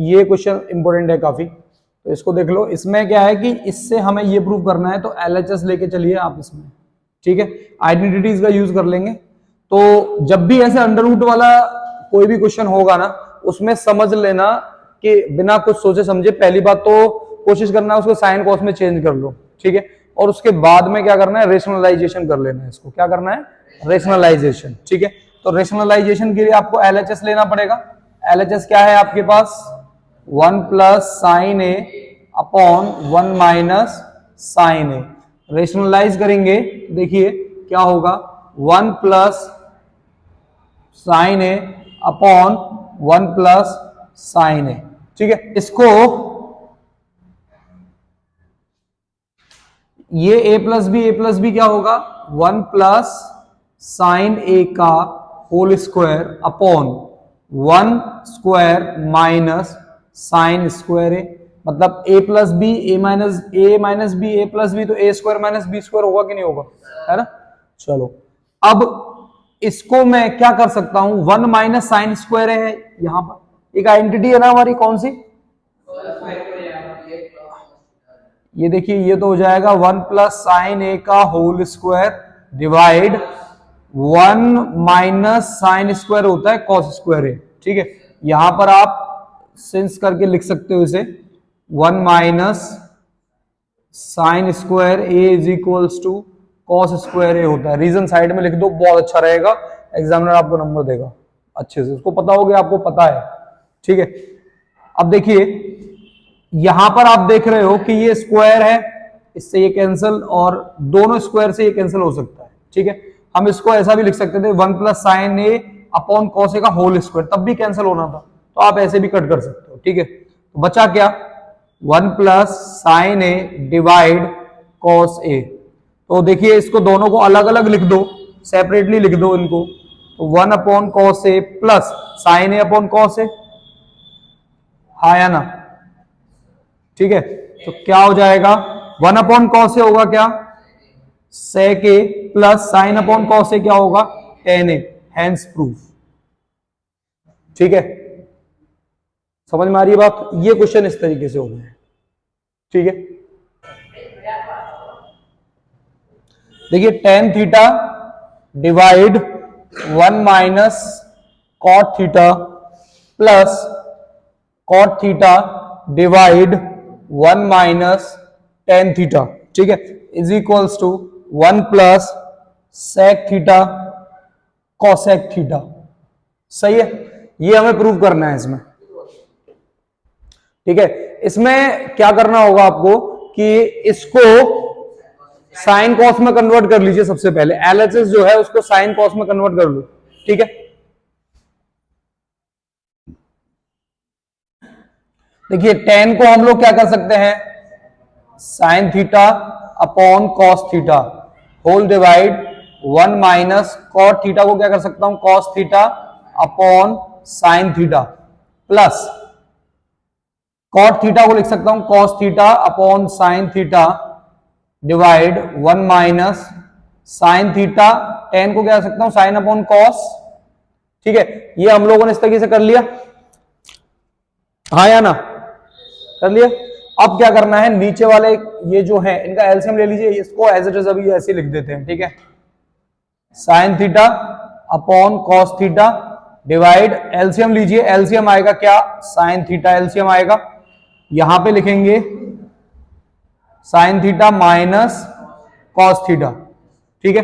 ये question important है काफी, तो इसको देख लो। इसमें क्या है कि इससे हमें ये प्रूव करना है, तो एलएचएस लेके चलिए आप इसमें, ठीक है, आइडेंटिटीज का यूज कर लेंगे। तो जब भी ऐसे अंडर रूट वाला कोई भी क्वेश्चन होगा ना, उसमें समझ लेना कि बिना कुछ सोचे समझे पहली बात तो कोशिश करना है उसको साइन कॉस में चेंज कर लो, ठीक है, और उसके बाद में क्या करना है, रेशनलाइजेशन कर लेना है। इसको क्या करना है, रेशनलाइजेशन, ठीक है। तो रेशनलाइजेशन के लिए आपको एलएचएस लेना पड़ेगा। एलएचएस क्या है आपके पास, 1 प्लस साइन ए अपॉन 1 माइनस साइन ए। रेशनलाइज करेंगे, देखिए क्या होगा, 1 प्लस साइन ए अपॉन 1 प्लस साइन ए, ठीक है। इसको ये a प्लस बी क्या होगा, 1 प्लस साइन ए का whole square upon 1 square minus sine square A. मतलब a plus B A minus B A plus B, तो a square minus B square होगा कि नहीं होगा, है ना। चलो अब इसको मैं क्या कर सकता हूं, 1 माइनस साइन स्क्वायर है, यहां पर एक आइडेंटिटी है ना हमारी, कौन सी, ये देखिए, ये तो हो जाएगा 1 प्लस साइन ए का whole square divide 1 minus sine square होता है कॉस स्क्वायर ए, ठीक है। यहां पर आप सिंस करके लिख सकते हो इसे, 1 minus sine square A is equals to cos square A होता है। रीजन साइड में लिख दो, बहुत अच्छा रहेगा, एग्जामिनर आपको नंबर देगा अच्छे से, उसको पता हो गया, आपको पता है, ठीक है। अब देखिए यहां पर आप देख रहे हो कि ये स्क्वायर है, इससे ये कैंसिल, और दोनों स्क्वायर से ये कैंसिल हो सकता है, ठीक है। हम इसको ऐसा भी लिख सकते थे, 1 plus sine A upon cos A का होल स्क्वायर, तब भी कैंसिल होना था, तो आप ऐसे भी कट कर सकते हो, ठीक है। तो बचा क्या, 1 plus sine A divide cos A. तो देखिए इसको दोनों को अलग अलग लिख दो, सेपरेटली लिख दो इनको, तो 1 upon cos A plus sine A upon cos A, हाँ या ना, ठीक है। तो क्या हो जाएगा, 1 अपॉन कॉस ए होगा क्या, सेक ए plus sine upon cos A क्या होगा, टेन ए, हैंस प्रूफ, ठीक है। समझ में आ रही है बात, ये क्वेश्चन इस तरीके से हो गए हैं, ठीक है। देखिए tan theta divide 1 minus cot theta plus cot theta divide 1 minus tan theta, ठीक है, is equals to 1 plus sec theta cosec theta, सही है। ये हमें प्रूव करना है इसमें, ठीक है। इसमें क्या करना होगा आपको कि इसको साइन कॉस में कन्वर्ट कर लीजिए। सबसे पहले एलएचएस जो है उसको साइन कॉस में कन्वर्ट कर लो, ठीक है। देखिए टेन को हम लोग क्या कर सकते हैं, sine theta upon cos theta whole divide 1 minus cot theta को क्या कर सकता हूं, cos theta upon sine theta plus cot theta को लिख सकता हूं cos theta upon sine theta divide 1 minus sine theta, tan को क्या कर सकता हूं, साइन अपॉन कॉस, ठीक है। ये हम लोगों ने इस तरीके से कर लिया, हाँ या ना, कर लिया। अब क्या करना है, नीचे वाले ये जो है इनका एलसीएम ले लीजिए, इसको एज इट इज अभी ऐसे लिख देते हैं, ठीक है। Sine theta upon cos theta divide, LCM लीजिए, एलसीएम आएगा क्या, साइन थीटा एलसीएम आएगा, यहां पे लिखेंगे sine theta minus cos theta, ठीक है,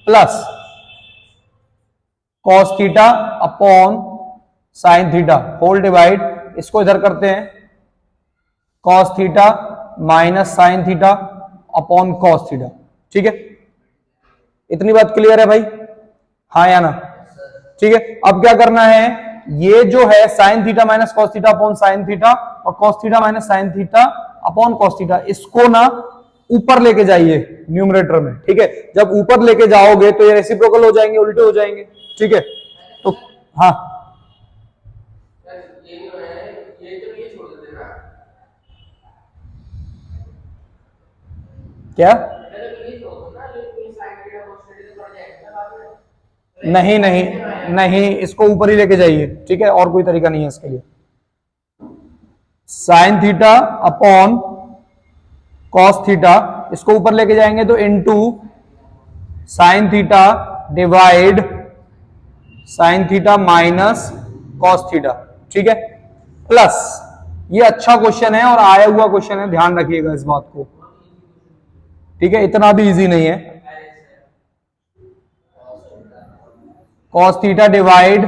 plus cos theta upon sine theta whole divide, इसको इधर करते हैं, cos theta minus sine theta upon cos theta, ठीक है। इतनी बात क्लियर है भाई, हाँ या ना, ठीक है। अब क्या करना है, ये जो है sine theta minus cos theta upon sine theta और cos theta minus sine theta upon cos theta, इसको ना ऊपर लेके जाइए न्यूमरेटर में, ठीक है। जब ऊपर लेके जाओगे तो ये रेसिप्रोकल हो जाएंगे, उल्टे हो जाएंगे, ठीक है। तो हाँ क्या, नहीं नहीं नहीं, इसको ऊपर ही लेके जाइए, ठीक है, और कोई तरीका नहीं है इसके लिए। Sign theta upon cos theta, इसको ऊपर लेके जाएंगे तो into sine theta divide sine theta minus cos theta, ठीक है, प्लस ये अच्छा क्वेश्चन है और आया हुआ क्वेश्चन है, ध्यान रखिएगा इस बात को, ठीक है, इतना भी इजी नहीं है। Cos theta divide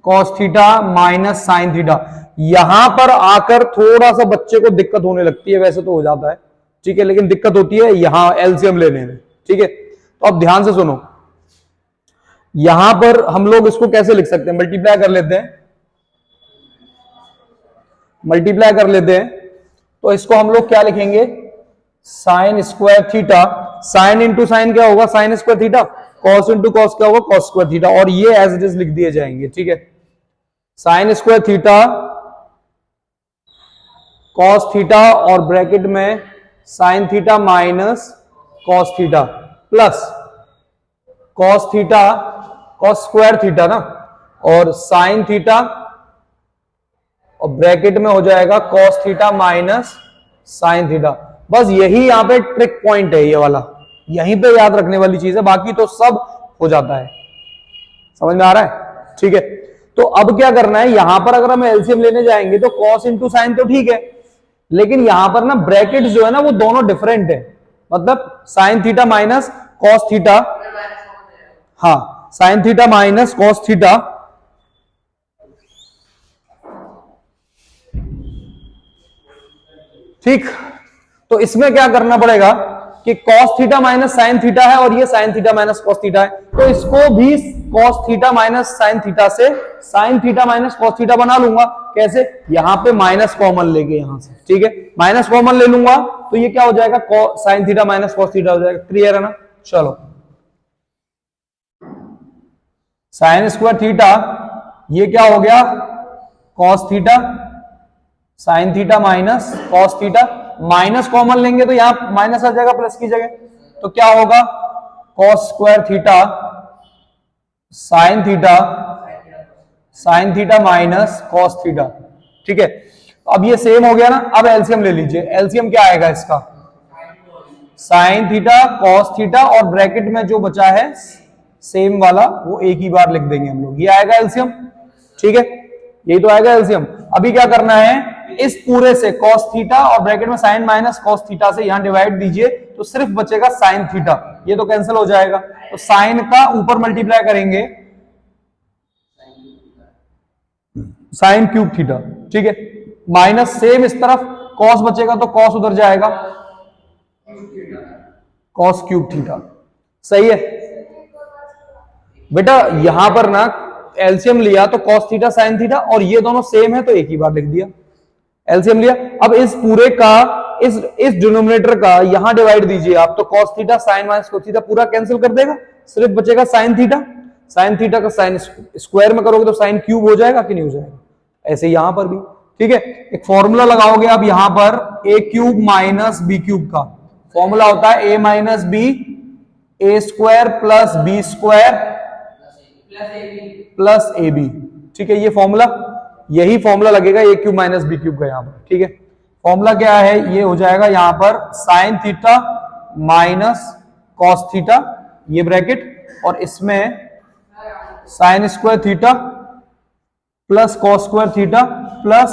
cos theta minus sine theta. यहां पर आकर थोड़ा सा बच्चे को दिक्कत होने लगती है, वैसे तो हो जाता है, ठीक है, लेकिन दिक्कत होती है यहां एलसीएम लेने में, ठीक है। तो अब ध्यान से सुनो, यहां पर हम लोग इसको कैसे लिख सकते हैं, मल्टीप्लाई कर लेते हैं, मल्टीप्लाई कर लेते हैं, तो इसको हम लोग क्या लिखेंगे, sign square theta, sine into sine क्या होगा, sign square theta, cos into cos क्या होगा, कॉस स्क्वायर थीटा, और ये एज इट इज लिख दिए जाएंगे, ठीक है। Sign square theta cos theta और ब्रैकेट में sign theta minus cos theta plus cos theta cos square theta ना, और साइन थीटा और ब्रैकेट में हो जाएगा cos theta minus sine theta. बस यही यहां पे ट्रिक पॉइंट है, ये वाला यहीं पे याद रखने वाली चीज है, बाकी तो सब हो जाता है, समझ में आ रहा है, ठीक है। तो अब क्या करना है, यहां पर अगर हम एलसीएम लेने जाएंगे तो कॉस इंटू साइन तो ठीक है, लेकिन यहां पर ना ब्रैकेट जो है ना वो दोनों डिफरेंट है, मतलब sine theta minus cos theta, हाँ sine theta minus cos theta, ठीक। तो इसमें क्या करना पड़ेगा कि cos theta minus sine theta है और ये sine theta minus cos theta है, तो इसको भी cos theta minus sine theta से sine theta minus cos theta बना लूंगा। कैसे, यहां पे माइनस कॉमन लेके यहां से, ठीक है, माइनस कॉमन ले लूंगा तो ये क्या हो जाएगा, sign theta minus cos theta हो जाएगा। क्लियर है ना, चलो साइन स्क्वायर थीटा ये क्या हो गया, cos theta sine theta minus cos theta, minus common लेंगे तो यहां माइनस आ जाएगा प्लस की जगह, तो क्या होगा cos square theta sine theta minus cos theta, ठीक है। अब ये सेम हो गया ना, अब एलसीएम ले लीजिए, एलसीएम क्या आएगा इसका, साइन थीटा cos थीटा और ब्रैकेट में जो बचा है सेम वाला वो एक ही बार लिख देंगे हम लोग, ये आएगा एलसीएम, ठीक है, यही तो आएगा एलसीएम। अभी क्या करना है, इस पूरे से cos थीटा और ब्रैकेट में साइन माइनस cos थीटा से यहां डिवाइड दीजिए तो सिर्फ बचेगा साइन थीटा, ये तो कैंसिल हो जाएगा, तो साइन का ऊपर मल्टीप्लाई करेंगे साइन क्यूब थीटा, ठीक है, माइनस सेम इस तरफ cos बचेगा तो cos उधर जाएगा, cos क्यूब थीटा, सही है बेटा। यहां पर ना एलसीएम लिया तो cos थीटा साइन थीटा और ये दोनों सेम है तो एक ही बार लिख दिया, एलसीएम लिया। अब इस पूरे का इस डिनोमिनेटर का यहां डिवाइड दीजिए आप, तो cos theta sine minus cos theta पूरा कैंसिल कर देगा, सिर्फ बचेगा साइन थीटा का साइन स्क्वायर में करोगे तो साइन क्यूब हो जाएगा कि नहीं हो जाएगा, ऐसे यहां पर भी, ठीक है। एक फॉर्मूला लगाओगे आप यहां पर A cube minus B cube का फॉर्मूला होता है A minus B A square plus B square plus A B, ठीक है, ये फॉर्मूला, यही फॉर्मूला लगेगा A cube minus B cube का यहां पर, ठीक है। फॉर्मूला क्या है, ये हो जाएगा यहां पर sine theta minus cos theta ये ब्रैकेट, और इसमें sine square theta plus cos square theta plus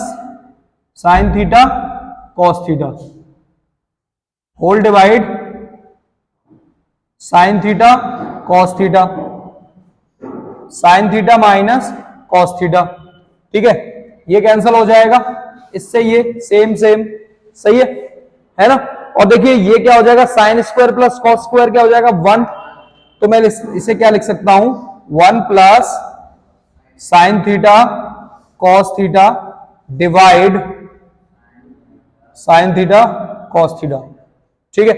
sine theta cos theta whole divide sine theta cos theta sine theta minus cos theta, ठीक है, ये कैंसिल हो जाएगा इससे, ये सेम सही है ना। और देखिए ये क्या हो जाएगा, sine square plus cos square क्या हो जाएगा 1, तो मैं इसे क्या लिख सकता हूं 1 plus sine theta cos theta divide sine theta cos theta, ठीक है।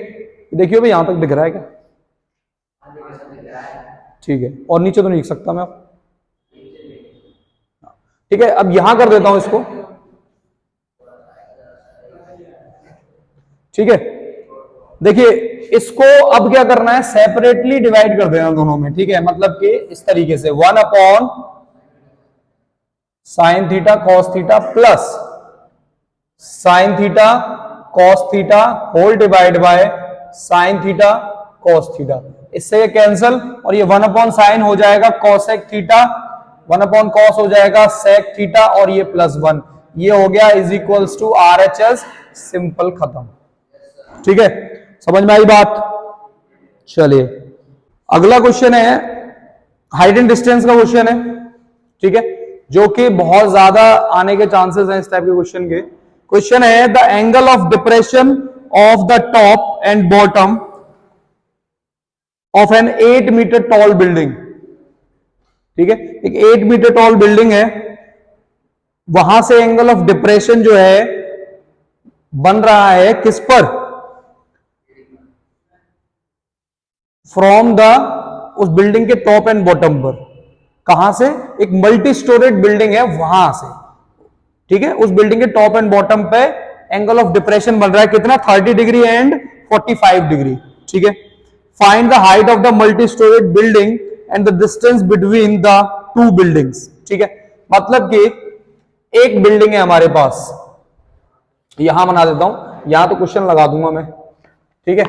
देखिए भाई यहां तक दिख रहा है क्या, ठीक है, और नीचे तो नहीं लिख सकता मैं, ठीक है। अब यहां कर देता हूं इसको, ठीक है। देखिए इसको अब क्या करना है, सेपरेटली डिवाइड कर देना दोनों में, ठीक है, मतलब कि इस तरीके से 1 upon sine theta cos theta plus sine theta cos theta whole divide by sine theta cos theta, इससे ये कैंसल और ये 1/sin हो जाएगा कॉसेक थीटा, 1/cos हो जाएगा सेक थीटा और ये +1, ये हो गया is equals to RHS, simple खत्म। ठीक है, समझ में आई बात। चलिए अगला क्वेश्चन है हाइट एंड डिस्टेंस का क्वेश्चन है, ठीक है, जो कि बहुत ज्यादा आने के चांसेस हैं इस टाइप के क्वेश्चन के। क्वेश्चन है the angle of depression of the top and bottom of an 8 metre tall building. ठीक है, एक 8 मीटर टॉल बिल्डिंग है, वहां से एंगल ऑफ डिप्रेशन जो है बन रहा है किस पर, फ्रॉम द उस बिल्डिंग के टॉप एंड बॉटम पर। कहां से, एक मल्टी स्टोरेड बिल्डिंग है वहां से। ठीक है, उस बिल्डिंग के टॉप एंड बॉटम पे एंगल ऑफ डिप्रेशन बन रहा है कितना, 30 डिग्री एंड 45 डिग्री। ठीक है, find the height of the multi storeyed building and the distance between the two buildings. ठीक है, मतलब कि एक बिल्डिंग है हमारे पास, यहां बना देता हूं, यहां तो क्वेश्चन लगा दूंगा मैं। ठीक है,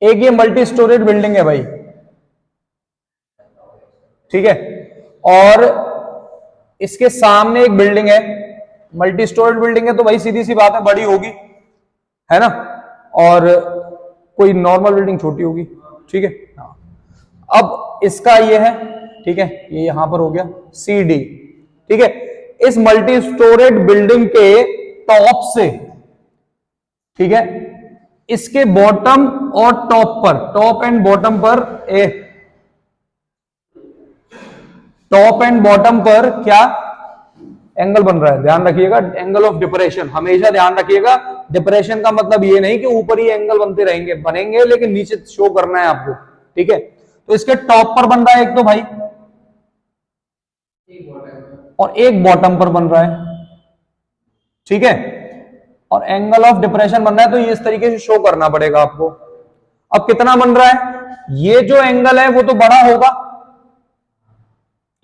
एक ये मल्टी स्टोरेज बिल्डिंग है भाई, ठीक है, और इसके सामने एक बिल्डिंग है, मल्टी स्टोरेज बिल्डिंग है तो भाई सीधी सी बात है बड़ी होगी, है ना, और कोई नॉर्मल बिल्डिंग छोटी होगी। ठीक है, अब इसका ये है, ठीक है, ये यहां पर हो गया CD। ठीक है, इस मल्टी स्टोरेज बिल्डिंग के टॉप से, ठीक है, इसके बॉटम और टॉप पर, टॉप एंड बॉटम पर, टॉप एंड बॉटम पर क्या एंगल बन रहा है, ध्यान रखिएगा, एंगल ऑफ डिप्रेशन, हमेशा ध्यान रखिएगा। डिप्रेशन का मतलब ये नहीं कि ऊपर ही एंगल बनते रहेंगे, बनेंगे लेकिन नीचे शो करना है आपको। ठीक है, तो इसके टॉप पर बन रहा है एक तो भाई, और एक बॉटम पर बन रहा है। ठीक है, और एंगल ऑफ डिप्रेशन बन रहा है तो ये इस तरीके से शो करना पड़ेगा आपको। अब कितना बन रहा है, ये जो एंगल है वो तो बड़ा होगा,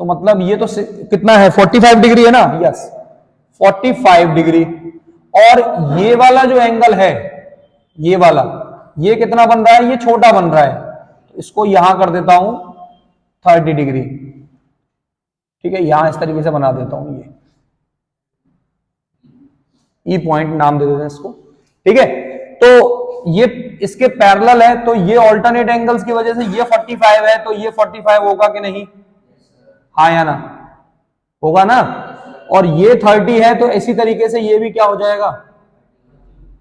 तो मतलब ये तो कितना है, 45 डिग्री है ना, यस 45 डिग्री, और ये वाला जो एंगल है, ये वाला, ये कितना बन रहा है, ये छोटा बन रहा है, तो इसको यहां कर देता हूं 30 डिग्री। ठीक है, यहां इस तरीके से बना देता हूं, ये पॉइंट नाम दे देते हैं इसको। ठीक है, तो ये इसके पैरेलल है, तो ये ऑल्टरनेट एंगल्स की वजह से ये 45 है, तो ये 45 होगा कि नहीं, हाँ या ना, होगा ना, और ये 30 है तो इसी तरीके से ये भी क्या हो जाएगा,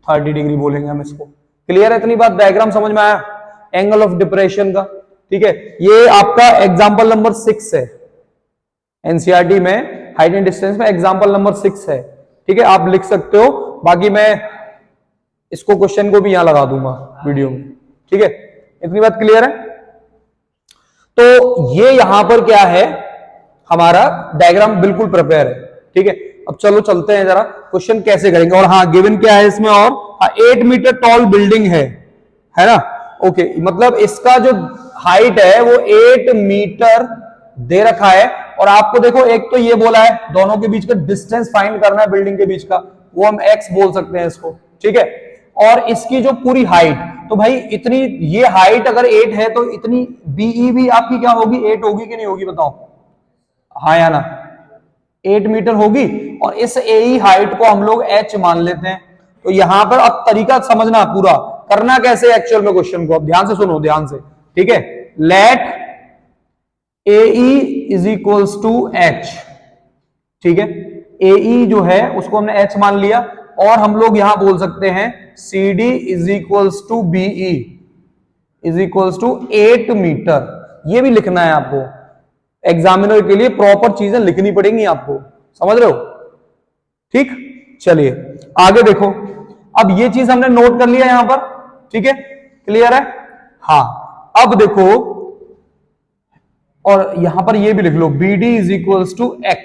30 डिग्री बोलेंगे हम इसको। क्लियर है इतनी बात, डायग्राम समझ में आया एंगल ऑफ डिप्रेशन का। ठीक है, ये आपका एग्जाम्पल नंबर 6 है, एनसीईआरटी में हाइट एंड डिस्टेंस में एग्जाम्पल नंबर 6 है। ठीक है, आप लिख सकते हो, बाकी मैं इसको क्वेश्चन को भी यहां लगा दूंगा वीडियो में। ठीक है, इतनी बात क्लियर है। तो ये यहां पर क्या है, हमारा डायग्राम बिल्कुल प्रिपेयर है। ठीक है, अब चलो चलते हैं जरा क्वेश्चन कैसे करेंगे। और हाँ, गिवन क्या है इसमें, और हाँ, 8 मीटर टॉल बिल्डिंग है ना, ओके, मतलब इसका जो हाइट है वो 8 मीटर दे रखा है, और आपको देखो एक तो ये बोला है दोनों के बीच का डिस्टेंस फाइंड करना है बिल्डिंग के बीच का, वो हम x बोल सकते हैं इसको। ठीक है, और इसकी जो पूरी हाइट, तो भाई इतनी ये हाइट अगर 8 है तो इतनी BE भी आपकी क्या होगी, 8 होगी कि नहीं होगी बताओ, हाँ या ना, 8 मीटर होगी, और इस AE हाइट को हम लोग h मान लेते हैं। तो यहां पर अब तरीका समझना, पूरा करना कैसे एक्चुअल में क्वेश्चन को, अब ध्यान से सुनो, ध्यान से। ठीक है, let AE is equals to H। ठीक है, AE जो है उसको हमने H मान लिया, और हम लोग यहां बोल सकते हैं CD is equals to BE is equals to 8 metre. ये भी लिखना है आपको, एग्जामिनर के लिए प्रॉपर चीजें लिखनी पड़ेंगी आपको, समझ रहे हो। ठीक, चलिए आगे देखो, अब ये चीज हमने नोट कर लिया यहां पर। ठीक है, क्लियर है, हाँ, अब देखो, और यहां पर ये भी लिख लो, BD is equals to X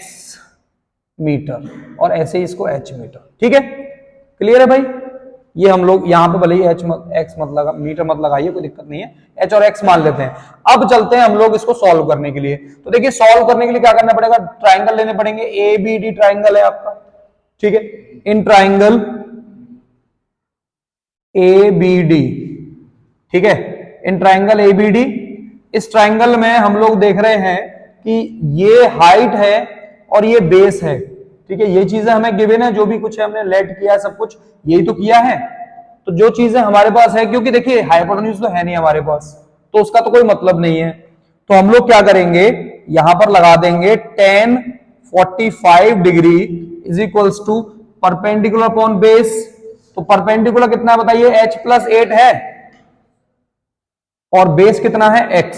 metre, और ऐसे ही इसको H मीटर। ठीक है, क्लियर है भाई, ये हम लोग यहाँ पे भले ही एक्स मत लगा, मीटर मत लगाइए, कोई दिक्कत नहीं है, एच और एक्स मान लेते हैं। अब चलते हैं हम लोग इसको सॉल्व करने के लिए। तो देखिए सॉल्व करने के लिए क्या करना पड़ेगा, ट्राइंगल लेने पड़ेंगे, ए बी डी ट्राइंगल है आपका, ठीक है। In triangle A B D, ठीक है, in triangle A B D, इस ट्राइंगल में हम लोग देख रहे हैं कि ये हाइट है और ये बेस है, ठीक है। ये चीजें हमें गिवन है, जो भी कुछ है हमने लेट किया है, सब कुछ यही तो किया है। तो जो चीजें हमारे पास है, क्योंकि देखिए हाइपोटेन्यूज तो है नहीं हमारे पास, तो उसका तो कोई मतलब नहीं है। तो हम लोग क्या करेंगे, यहां पर लगा देंगे tan 45 degree is equals to perpendicular upon base. तो परपेंडिकुलर कितना है बताइए, h+8 है, और बेस कितना है, x,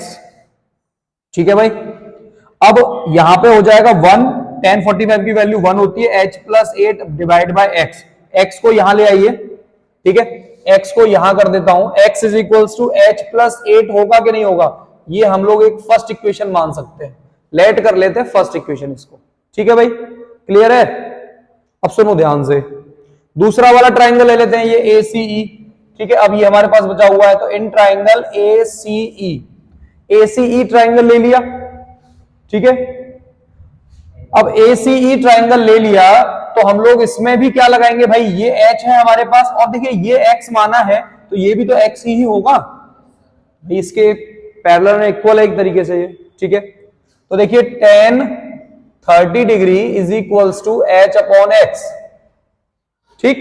ठीक है भाई। अब यहां पे हो जाएगा 1, tan 45 की वैल्यू 1 होती है, h+8 divide by x, x को यहां ले आइए, ठीक है, x को यहां कर देता हूं, x is equals to h+8 होगा कि नहीं होगा, ये हम लोग एक फर्स्ट इक्वेशन मान सकते हैं, लेट कर लेते हैं फर्स्ट इक्वेशन इसको, ठीक है भाई, क्लियर है। अब सुनो ध्यान से, दूसरा वाला ट्राइंगल ले लेते हैं, ये ACE, ठीक है। अब ये हमारे पास बचा हुआ है, तो इन ट्राइंगल ACE ट्राइंगल ले लिया, ठीक है। अब ACE ट्राइंगल ले लिया, तो हम लोग इसमें भी क्या लगाएंगे भाई, ये H है हमारे पास, और देखिए ये X माना है, तो ये भी तो X ही होगा भाई, इसके पैरेलल में इक्वल है एक तरीके से ये, ठीक है। तो देखिए tan 30 degree is equals to H/X, ठीक।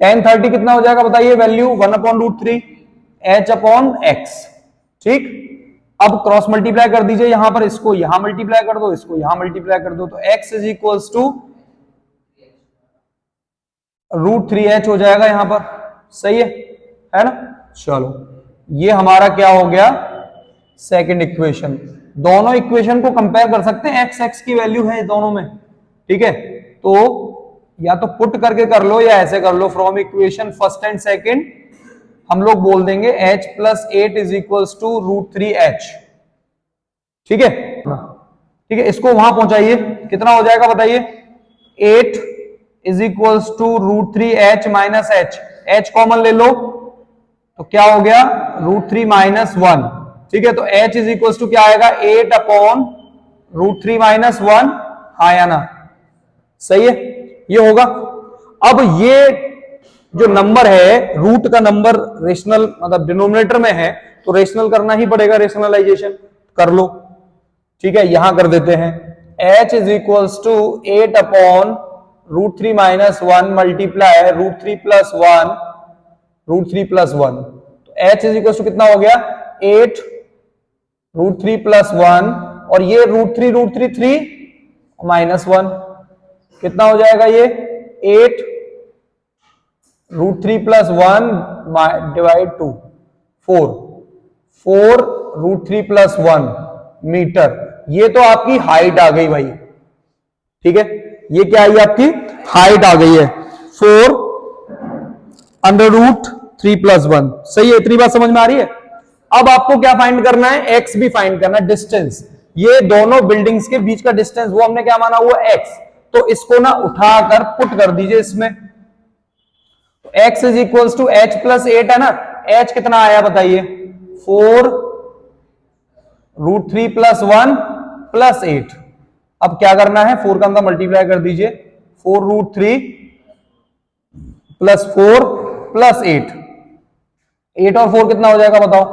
tan 30 कितना हो जाएगा बताइए, वैल्यू 1/√3 H/X, ठीक। अब क्रॉस मल्टीप्लाई कर दीजिए, यहां पर इसको यहां मल्टीप्लाई कर दो, इसको यहां मल्टीप्लाई कर दो, तो x is equals to √3h हो जाएगा यहां पर, सही है ना। चलो ये हमारा क्या हो गया, सेकंड इक्वेशन। दोनों इक्वेशन को कंपेयर कर सकते हैं, x की वैल्यू है दोनों में, ठीक है। तो या तो पुट करके कर लो या ऐसे कर लो, from equation first and second हम लोग बोल देंगे h+8 is equals to √3h, ठीक है, ठीक है। इसको वहां पहुंचाइए, कितना हो जाएगा बताइए, 8 is equals to √3h minus h, h common ले लो, तो क्या हो गया, √3 माइनस 1, ठीक है। तो h इज इक्वल्स टू क्या आएगा, 8/√3 माइनस 1, हाँ या ना, सही है, ये होगा। अब ये जो नंबर है, रूट का नंबर रेशनल मतलब डिनोमिनेटर में है, तो रेशनल करना ही पड़ेगा, रेशनलाइजेशन कर लो, ठीक है। यहां कर देते हैं, h is equals to 8/√3 minus 1 multiply √3 plus 1, √3 plus 1, तो h इज इक्वल्स टू कितना हो गया, 8 √3 प्लस 1, और ये √3 3 माइनस 1, कितना हो जाएगा ये, 8 √3 प्लस 1 डिवाइड 2, 4 √3 प्लस 1 मीटर, ये तो आपकी हाइट आ गई भाई, ठीक है। ये क्या आई आपकी हाइट आ गई है, 4√3 प्लस 1, सही है, इतनी बात समझ में आ रही है। अब आपको क्या फाइंड करना है, एक्स भी फाइंड करना है, डिस्टेंस, ये दोनों बिल्डिंग्स के बीच का डिस्टेंस, वो हमने क्या माना हुआ एक्स, तो इसको ना उठाकर पुट कर दीजिए इसमें, तो x is equals to h+8 है ना, h कितना आया बताइए, 4√3 प्लस 1 प्लस 8। अब क्या करना है, 4 का अंदर मल्टीप्लाई कर दीजिए, 4√3 प्लस 4 प्लस 8, 8 और 4 कितना हो जाएगा बताओ,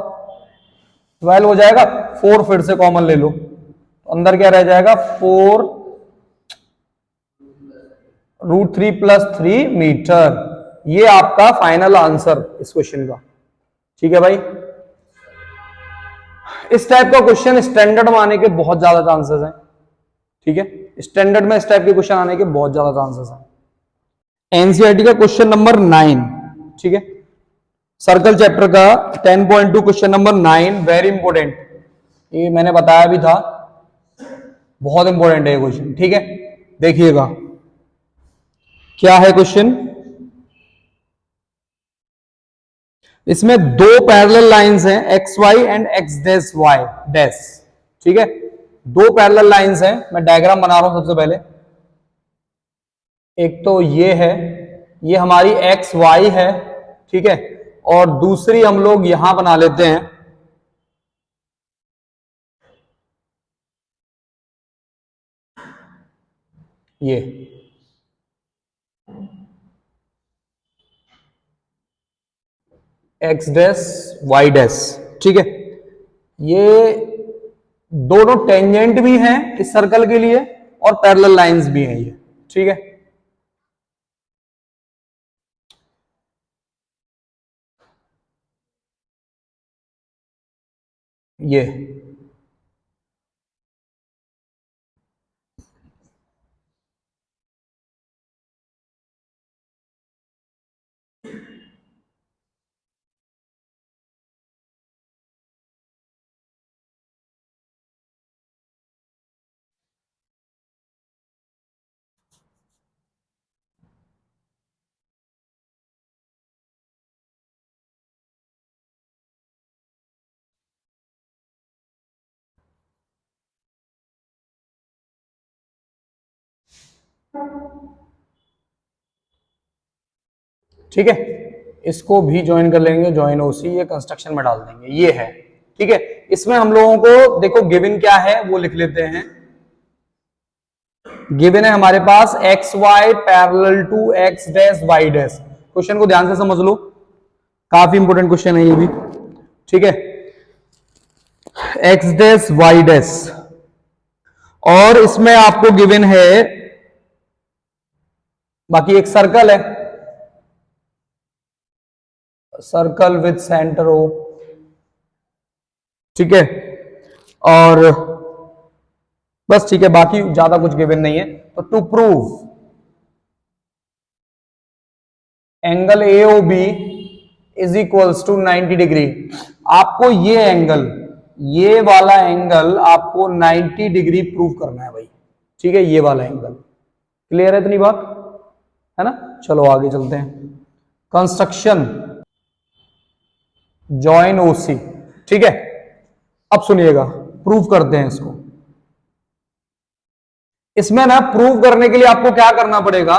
12 हो जाएगा। 4 फिर से कॉमन ले लो, तो अंदर क्या रह जाएगा, 4√3 प्लस 3 मीटर, ये आपका फाइनल आंसर इस क्वेश्चन का, ठीक है भाई। इस टाइप का क्वेश्चन स्टैंडर्ड में आने के बहुत ज्यादा चांसेस हैं, ठीक है, स्टैंडर्ड में इस टाइप के क्वेश्चन आने के बहुत ज्यादा चांसेस हैं। एनसीईआरटी का क्वेश्चन नंबर 9, ठीक है, सर्कल चैप्टर का 10.2 क्वेश्चन नंबर 9, वेरी इंपॉर्टेंट, ये मैंने बताया भी था, बहुत इंपॉर्टेंट है ये क्वेश्चन, ठीक है। देखिएगा क्या है क्वेश्चन, इसमें दो पैरेलल लाइंस हैं, X Y and X dash Y dash, ठीक है, दो पैरेलल लाइंस हैं, मैं डायग्राम बना रहा हूं सबसे पहले, एक तो ये है, ये हमारी एक्स वाई है, ठीक है, और दूसरी हम लोग यहां बना लेते हैं, ये एक्स डैश वाई डैश, ठीक है। ये दोनों टेंजेंट भी हैं इस सर्कल के लिए और पैरेलल लाइंस भी हैं ये, ठीक है। ये ठीक है, इसको भी ज्वाइन कर लेंगे, ज्वाइन ओसी, ये कंस्ट्रक्शन में डाल देंगे, ये है, ठीक है। इसमें हम लोगों को देखो गिवन क्या है वो लिख लेते हैं। गिवन है हमारे पास X Y parallel to X dash Y dash. Question को ध्यान से समझ लो, काफी इंपोर्टेंट क्वेश्चन है ये भी, ठीक है। एक्स डैश वाई डैश, और इसमें आपको गिवन है, बाकी एक सर्कल है, सर्कल विथ सेंटर ओ, ठीक है, और बस, ठीक है, बाकी ज्यादा कुछ गिवन नहीं है। तो to prove angle AOB is equals to 90 degree, आपको ये एंगल, ये वाला एंगल आपको 90 डिग्री प्रूव करना है भाई, ठीक है, ये वाला एंगल। क्लियर है इतनी बात, है ना। चलो आगे चलते हैं, कंस्ट्रक्शन जॉइन OC, ठीक है। अब सुनिएगा, प्रूव करते हैं इसको। इसमें ना प्रूव करने के लिए आपको क्या करना पड़ेगा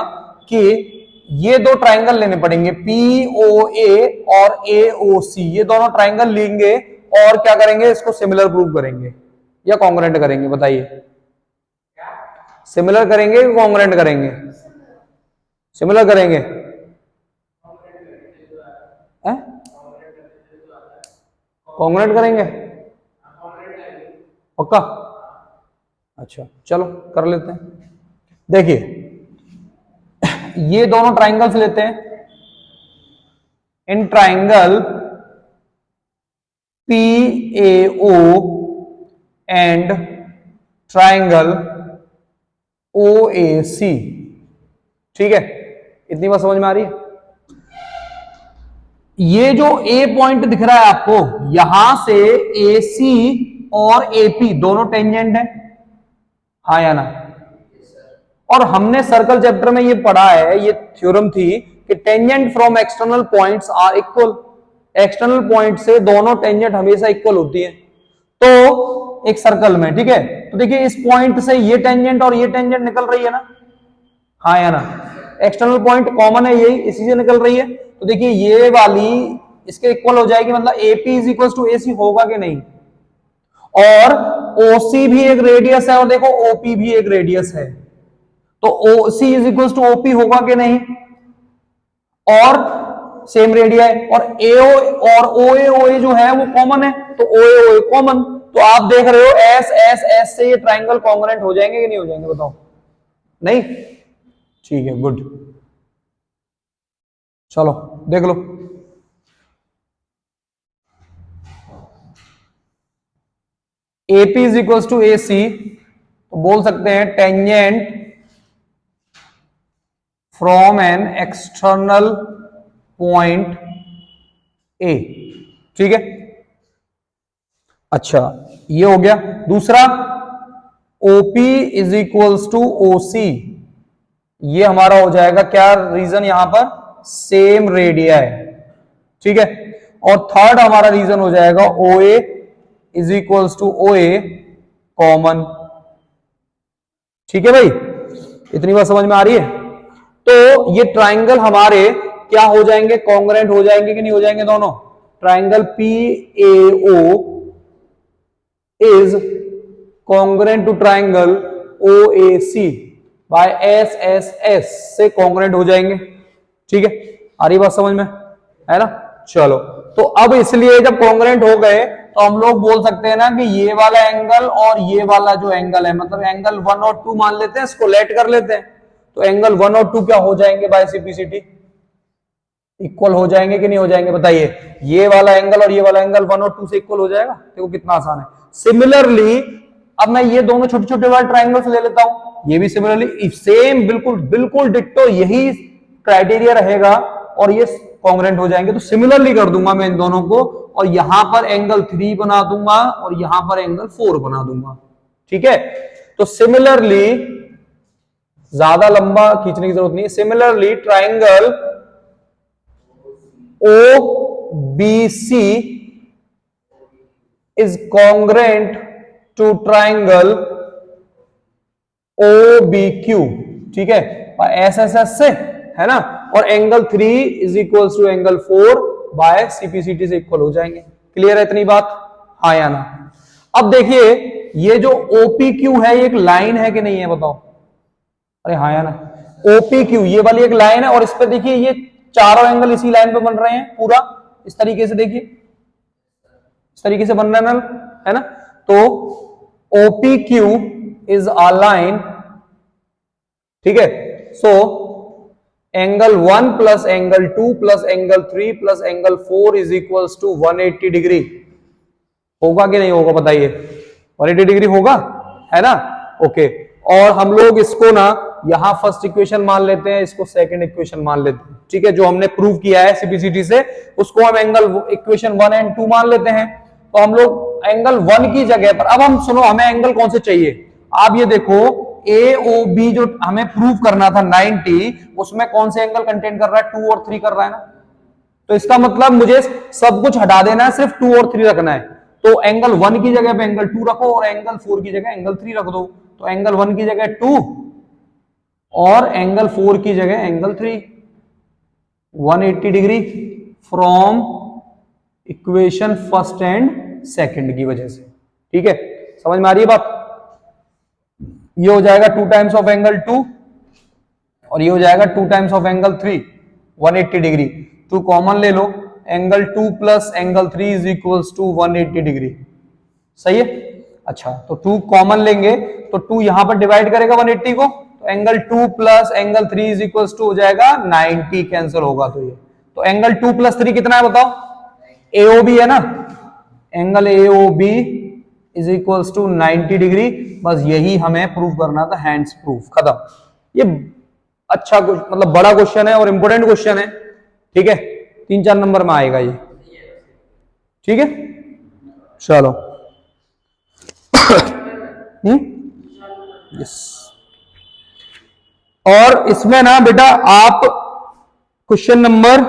कि ये दो ट्राइंगल लेने पड़ेंगे, POA और AOC, ये दोनों ट्राइंगल लेंगे और क्या करेंगे, इसको सिमिलर प्रूव करेंगे या कॉन्ग्रुएंट करेंगे, बताइए। सिमिलर करेंगे कि कॉन्ग्रुएंट करेंगे? सिमिलर करेंगे, कॉन्ग्रुएंट करेंगे, पक्का? अच्छा चलो कर लेते हैं। देखिए ये दोनों ट्राइंगल्स लेते हैं, in triangle PAO and triangle OAC, ठीक है, इतनी बात समझ में आ रही है। ये जो A पॉइंट दिख रहा है आपको, यहां से AC और AP दोनों टेंजेंट है, हाँ या ना? और हमने सर्कल चैप्टर में ये पढ़ा है, ये थ्योरम थी कि tangent from external points are equal, external point से दोनों टेंजेंट हमेशा इक्वल होती है। तो एक सर्कल में, ठीक है, तो देखिए इस पॉइंट से ये टेंजेंट और ये टेंजेंट निकल रही है ना, हाँ या ना? एक्सटर्नल पॉइंट कॉमन है, यही इसी से निकल रही है। तो देखिए ये वाली इसके इक्वल हो जाएगी, मतलब AP is equal to AC होगा कि नहीं, और OC भी एक रेडियस है और देखो OP भी एक रेडियस है, तो OC is equal to OP होगा कि नहीं, और सेम रेडिया है, और AO और OA जो है वो कॉमन है, तो OA कॉमन, तो आप देख रहे हो S से ये ट्राइंगल कॉन्ग्रुएंट हो जाएंगे कि नहीं हो जाएंगे, बताओ? नहीं, ठीक है, गुड, चलो देख लो। AP is equal to AC, तो बोल सकते हैं tangent from an external point A, ठीक है। अच्छा ये हो गया। दूसरा OP is equals to OC, ये हमारा हो जाएगा क्या रीजन, यहां पर सेम रेडिया है, ठीक है। और थर्ड हमारा रीजन हो जाएगा OA is equals to OA common, ठीक है भाई, इतनी बात समझ में आ रही है। तो ये ट्राइंगल हमारे क्या हो जाएंगे, कॉन्ग्रेंट हो जाएंगे कि नहीं हो जाएंगे दोनों। Triangle PAO is congruent to triangle OAC by SSS से कॉन्ग्रेंट हो जाएंगे। ठीक है, आ रही बात समझ में, है ना। चलो, तो अब इसलिए जब कॉन्ग्रेंट हो गए तो हम लोग बोल सकते हैं ना कि ये वाला एंगल और ये वाला जो एंगल है, मतलब एंगल 1 और 2 मान लेते हैं, इसको लेट कर लेते हैं, तो एंगल 1 और 2 क्या हो जाएंगे बाय सिंप्लिसिटी, इक्वल हो जाएंगे कि नहीं हो जाएंगे, बताइए। ये वाला एंगल और ये वाला एंगल 1 और 2 से इक्वल हो जाएगा, देखो कितना आसान है। सिमिलरली अब मैं ये दोनों छोटे छोटे वाले ट्राइंगल्स ले लेता हूं, ये भी सिमिलरली सेम बिल्कुल बिल्कुल डिट्टो यही क्राइटेरिया रहेगा और ये कॉन्ग्रेंट हो जाएंगे। तो सिमिलरली कर दूंगा मैं इन दोनों को, और यहां पर एंगल 3 बना दूंगा और यहां पर एंगल 4 बना दूंगा। ठीक है, तो सिमिलरली, ज्यादा लंबा खींचने की जरूरत नहीं है। Similarly triangle OBC is congruent to triangle OBQ, ठीक है, SSS से, है ना, और angle 3 is equal to angle 4 by CPCT से इक्वल हो जाएंगे। क्लियर है इतनी बात, हाँ या ना। अब देखिए ये जो OPQ है ये एक लाइन है कि नहीं है, बताओ, अरे हाँ या ना। OPQ ये वाली एक लाइन है और इस पे देखिए ये चारों एंगल इसी लाइन पे बन रहे हैं पूरा, इस तरीके से देखिए, इस तरीके से बन रहा है ना। तो OPQ इज अ लाइन, ठीक है। So angle 1 plus angle 2 plus angle 3 plus angle 4 is equals to 180 degree. होगा कि नहीं होगा, बताइए। 180 डिग्री होगा, है ना। ओके, और हम लोग इसको ना यहां फर्स्ट इक्वेशन मान लेते हैं, इसको सेकंड इक्वेशन मान लेते हैं, ठीक है। जो हमने प्रूव किया है CPCT से उसको हम एंगल इक्वेशन 1 एंड 2 मान लेते हैं। तो हम लोग एंगल 1 की जगह पर, अब हम सुनो हमें एंगल कौन से चाहिए, आप ये देखो AOB जो हमें प्रूव करना था 90, उसमें कौन से एंगल कंटेन कर रहा है, 2 और 3 कर रहा है ना। तो इसका मतलब मुझे सब कुछ हटा देना है, सिर्फ 2 और 3 रखना है। तो एंगल 1 की जगह पे एंगल 2 रखो और एंगल 4 की जगह एंगल 3 रख दो। तो एंगल 1 की जगह 2 और एंगल 4 की जगह angle 3, 180 degree from equation first and second की वजह से। ठीक है, समझ में आ रही है बात। ये हो जाएगा 2 टाइम्स ऑफ एंगल 2 और ये हो जाएगा 2 टाइम्स ऑफ एंगल 3, 180 डिग्री। तो कॉमन ले लो, angle 2 plus angle 3 is equals to 180 degree. सही है, अच्छा, तो 2 कॉमन लेंगे तो 2 यहां पर डिवाइड करेगा 180 को, तो angle 2 plus angle 3 is equals to हो जाएगा 90, कैंसिल होगा तो ये। तो एंगल 2 प्लस 3 कितना है बताओ, AOB है ना, angle AOB is equals to 90 degree. बस यही हमें प्रूव करना था, हैंड्स प्रूफ, खत्म। ये अच्छा मतलब बड़ा क्वेश्चन है और इंपोर्टेंट क्वेश्चन है, ठीक है, 3-4 नंबर में आएगा ये, ठीक है। चलो यस, और इसमें ना बेटा आप क्वेश्चन नंबर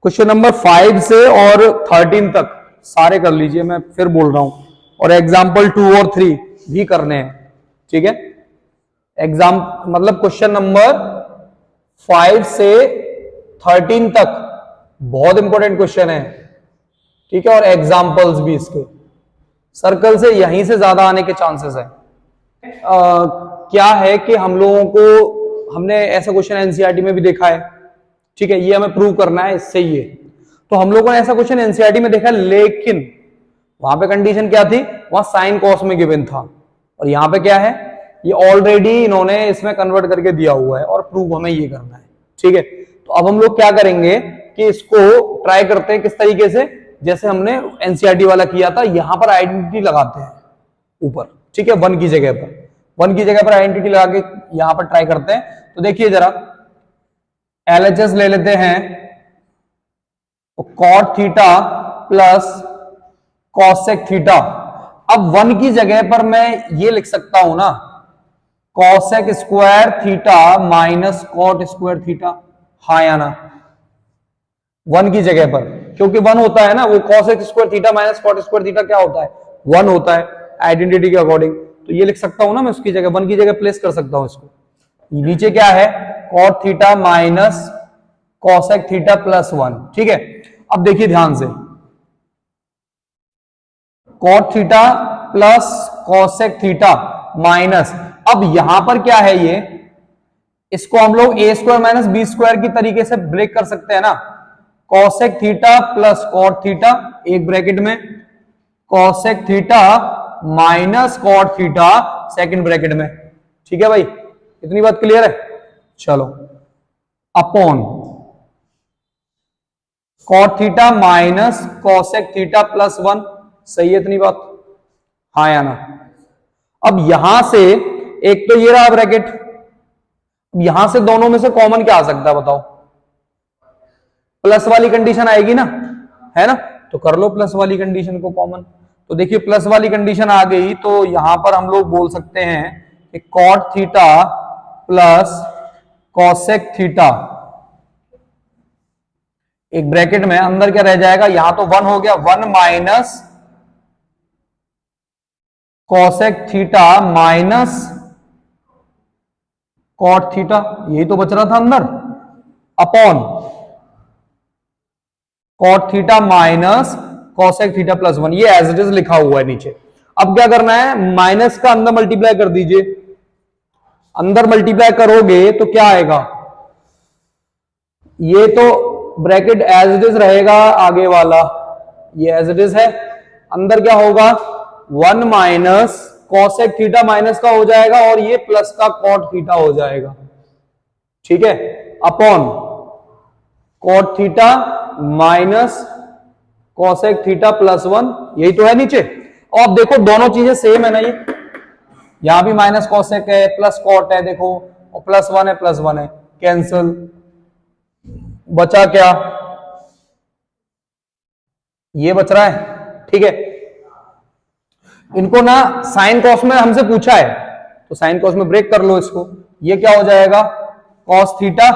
क्वेश्चन नंबर 5 से और 13 तक सारे कर लीजिए, मैं फिर बोल रहा हूं, और एग्जाम्पल 2 और 3 भी करने हैं, ठीक है। एग्जाम मतलब क्वेश्चन नंबर 5 से 13 तक बहुत इंपॉर्टेंट क्वेश्चन है, ठीक है, और एग्जाम्पल्स भी इसके सर्कल से यहीं से ज्यादा आने के चांसेस है। क्या है कि हम लोगों को, हमने ऐसा क्वेश्चन एनसीईआरटी में भी देखा है, ठीक है, ये हमें प्रूव करना है इससे ये। तो हम लोगों ने ऐसा क्वेश्चन एनसीईआरटी में देखा, लेकिन वहां पे कंडीशन क्या थी, वहां साइन कॉस में गिवन था, और यहां पे क्या है, ये ऑलरेडी इन्होंने इसमें कन्वर्ट करके दिया हुआ है और प्रूव हमें ये करना है, ठीक है। तो अब हम लोग क्या करेंगे कि इसको ट्राई करते हैं किस तरीके से, जैसे हमने एनसीईआरटी वाला किया था, यहां पर आइडेंटिटी लगाते हैं ऊपर, ठीक है, 1 की जगह पर, 1 की जगह पर आइडेंटिटी लगा के यहां पर ट्राई करते हैं। तो देखिए जरा, LHS ले लेते हैं, तो cot theta plus cosec theta. अब 1 की जगह पर मैं ये लिख सकता हूं ना, cosec square theta minus cot square theta, हाँ या ना, 1 की जगह पर। क्योंकि 1 होता है ना, वो cos x square theta minus cot square theta क्या होता है, 1 होता है आइडेंटिटी के अकॉर्डिंग। तो ये लिख सकता हूं ना मैं, उसकी जगह 1 की जगह प्लेस कर सकता हूं इसको। नीचे क्या है, cot theta minus cosec theta plus 1, ठीक है। अब देखिए ध्यान से, cot theta plus cosec theta minus, अब यहां पर क्या है, ये इसको हम लोग a square minus B square की तरीके से ब्रेक कर सकते हैं ना। cosec theta plus cot theta एक ब्रैकेट में, cosec theta minus cot theta second bracket में, ठीक है भाई, इतनी बात क्लियर है। चलो, upon cot theta minus cosec theta plus 1, सही है इतनी बात, हाँ या ना। अब यहां से एक तो ये रहा ब्रैकेट, यहां से दोनों में से कॉमन क्या आ सकता है बताओ, प्लस वाली कंडीशन आएगी ना, है ना, तो कर लो प्लस वाली कंडीशन को कॉमन। तो देखिए प्लस वाली कंडीशन आ गई, तो यहां पर हम लोग बोल सकते हैं कि cot theta plus cosec theta, एक ब्रैकेट में अंदर क्या रह जाएगा, यहां तो 1 हो गया, 1 minus cosec theta minus cot theta, यही तो बच रहा था अंदर, upon cot theta minus cosec theta plus 1, ये एज इट इज लिखा हुआ है नीचे। अब क्या करना है, माइनस का अंदर मल्टीप्लाई कर दीजिए, अंदर मल्टीप्लाई करोगे तो क्या आएगा, ये तो ब्रैकेट एज इट इज रहेगा, आगे वाला ये एज इट इज है, अंदर क्या होगा 1 माइनस cosec थीटा माइनस का हो जाएगा और ये प्लस का cot थीटा हो जाएगा, ठीक है, upon cot theta minus cosec theta plus 1, यही तो है नीचे। और अब देखो दोनों चीजें सेम है ना, ये यहां भी माइनस cosec है प्लस cot है, देखो, और प्लस 1 है प्लस 1 है, कैंसिल, बचा क्या, ये बच रहा है, ठीक है। इनको ना साइन कॉस में हमसे पूछा है, तो साइन कॉस में ब्रेक कर लो इसको, ये क्या हो जाएगा cos theta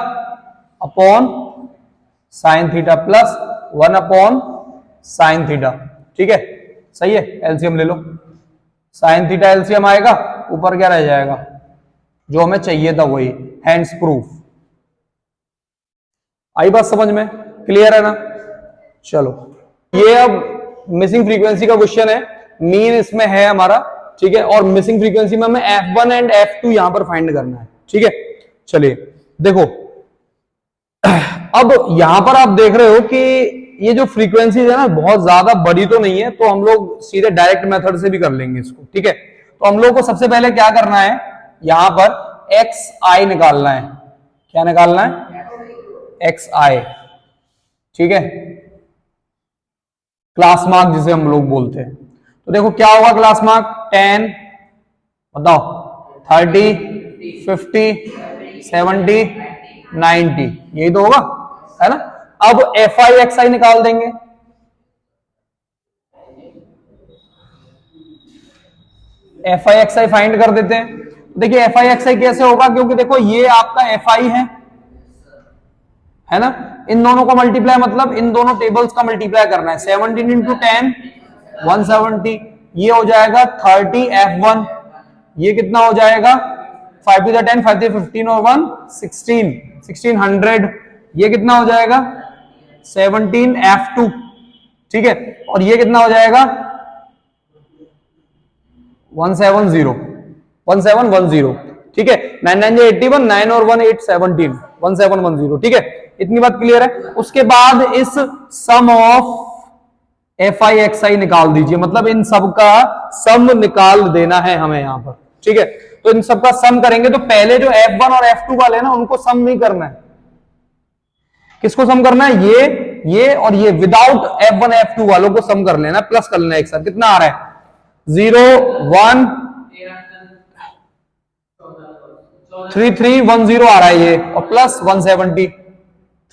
upon sine theta plus 1 upon sine theta, ठीक है, सही है। एलसीएम ले लो, साइन थीटा एलसीएम आएगा, ऊपर क्या रह जाएगा, जो हमें चाहिए था वही, हैंड्स प्रूफ। आई बात समझ में, क्लियर है ना। चलो, ये अब मिसिंग फ्रीक्वेंसी का क्वेश्चन है, मीन इसमें है हमारा, ठीक है, और मिसिंग फ्रीक्वेंसी में हमें F1 एंड F2 यहां पर फाइंड करना है, ठीक है। चलिए देखो, अब यहां पर आप देख रहे हो कि ये जो फ्रीक्वेंसीज है ना बहुत ज्यादा बड़ी तो नहीं है, तो हम लोग सीधे डायरेक्ट मेथड से भी कर लेंगे इसको, ठीक है। तो हम लोग को सबसे पहले क्या करना है, यहां पर xi निकालना है, क्या निकालना है, xi, ठीक है, क्लास मार्क जिसे हम लोग बोलते हैं। तो देखो क्या होगा क्लास मार्क, 10, बताओ, 30, 50, 70, 90, यही तो होगा, है ना। अब FI निकाल देंगे, FI फाइंड कर देते हैं। देखिए FI कैसे होगा, क्योंकि देखो ये आपका FI है ना, इन दोनों को मल्टीप्लाई मतलब इन दोनों टेबल्स का मल्टीप्लाई करना है, 17 इंटू 10 170, ये हो जाएगा 30 F1, ये कितना हो जाएगा 5 to the 10, 5 to 15 और 1 16, 1600, ये कितना हो जाएगा 17 F2, ठीक है, और ये कितना हो जाएगा 170, 1710, ठीक है, 9 9 81, 9 और 1 8 17, 1710, ठीक है, इतनी बात क्लियर है। उसके बाद इस सम ऑफ FI निकाल दीजिए, मतलब इन सब का सम निकाल देना है हमें यहां पर, ठीक है। तो इन सब का सम करेंगे, तो पहले जो F1 और F2 वाले ना उनको सम नहीं करना है, किसको सम करना है, ये और ये, विदाउट F1 F2 वालों को सम कर लेना, प्लस कर लेना एक साथ, कितना आ रहा है 0 1 3310 आ रहा है ये, और प्लस 170,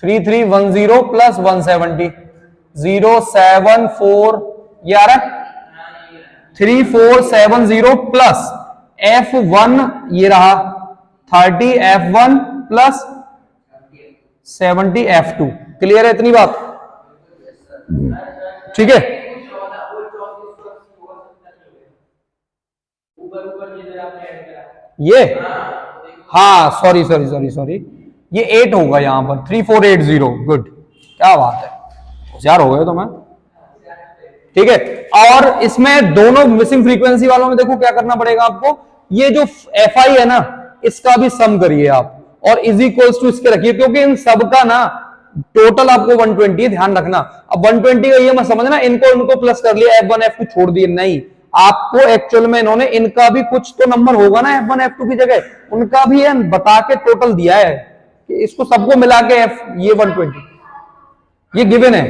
3310 प्लस 170, 074, ये आ रहा है 3470 प्लस F1, ये रहा 30 F1 प्लस 70 F2, क्लियर है इतनी बात, ठीक है, ये हाँ सॉरी सॉरी सॉरी सॉरी, ये 8 होगा यहाँ पर 3480। गुड, क्या बात है, होशियार हो गए तो मैं। ठीक है, और इसमें दोनों मिसिंग फ्रीक्वेंसी वालों में देखो क्या करना पड़ेगा आपको, ये जो एफ आई है ना इसका भी सम करिए आप और इज इक्वल्स टू इसके रखिए, क्योंकि इन सबका ना टोटल आपको 120 ध्यान रखना। अब 120 का ये मत समझना इनको प्लस कर लिया, F1 F2 छोड़ दिए, नहीं, आपको एक्चुअल में इन्होंने इनका भी कुछ तो नंबर होगा ना F1 F2 की जगह, उनका भी है बता के टोटल दिया है कि इसको सबको मिला के ये 120 ये गिवन है,